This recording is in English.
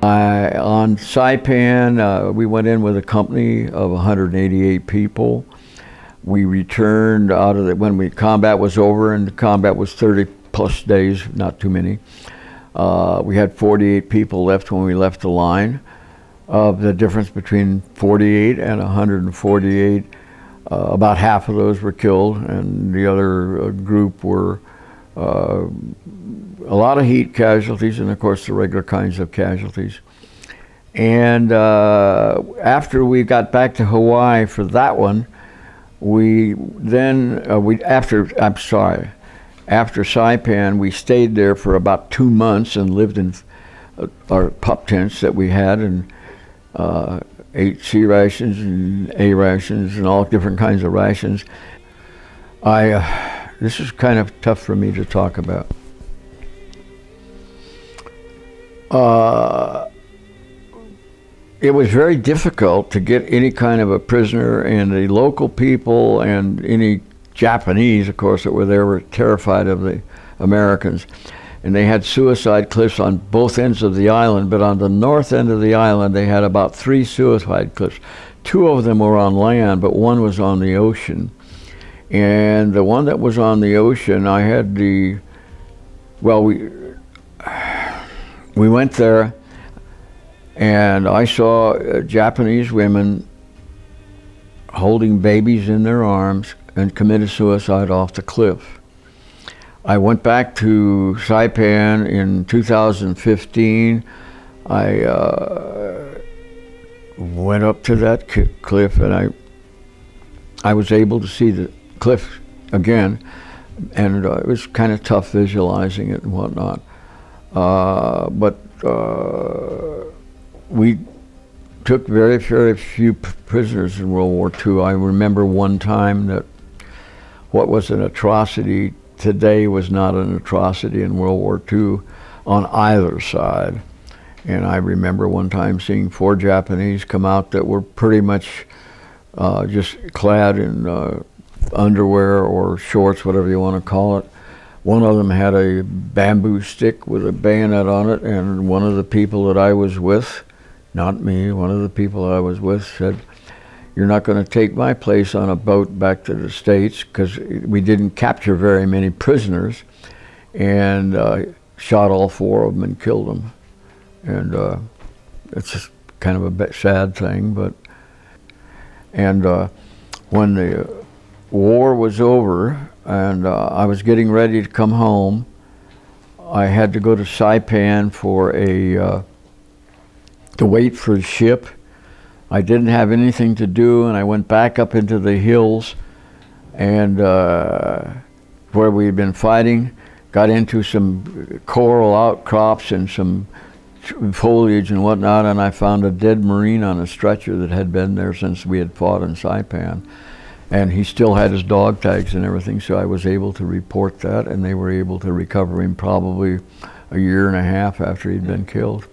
On Saipan, we went in with a company of 188 people. We returned out of when combat was over, and the combat was 30 plus days, not too many. We had 48 people left when we left the line. The difference between 48 and 148, about half of those were killed, and the other group were a lot of heat casualties, and of course the regular kinds of casualties. And after we got back to Hawaii for that one, after Saipan, we stayed there for about 2 months and lived in our pup tents that we had, and ate C rations and A rations and all different kinds of rations. This is kind of tough for me to talk about. It was very difficult to get any kind of a prisoner, and the local people and any Japanese, of course, that were there were terrified of the Americans. And they had suicide cliffs on both ends of the island, but on the north end of the island they had about 3 suicide cliffs. 2 of them were on land, but 1 was on the ocean. And the one that was on the ocean, I had we went there, and I saw Japanese women holding babies in their arms and committed suicide off the cliff. I went back to Saipan in 2015. I went up to that cliff, and I was able to see the cliff again, and it was kind of tough visualizing it and whatnot. But we took very, very few prisoners in World War II. I remember one time that what was an atrocity today was not an atrocity in World War II on either side. And I remember one time seeing 4 Japanese come out that were pretty much just clad in underwear or shorts, whatever you want to call it. One of them had a bamboo stick with a bayonet on it, and one of the people that I was with, not me, one of the people I was with said, "You're not going to take my place on a boat back to the States," because we didn't capture very many prisoners, and shot all 4 of them and killed them. And it's just kind of a bit sad thing, but when the war was over and I was getting ready to come home, I had to go to Saipan for to wait for the ship. I didn't have anything to do, and I went back up into the hills, and where we had been fighting, got into some coral outcrops and some foliage and whatnot, and I found a dead Marine on a stretcher that had been there since we had fought in Saipan. And he still had his dog tags and everything, so I was able to report that, and they were able to recover him probably a year and a half after he'd been killed.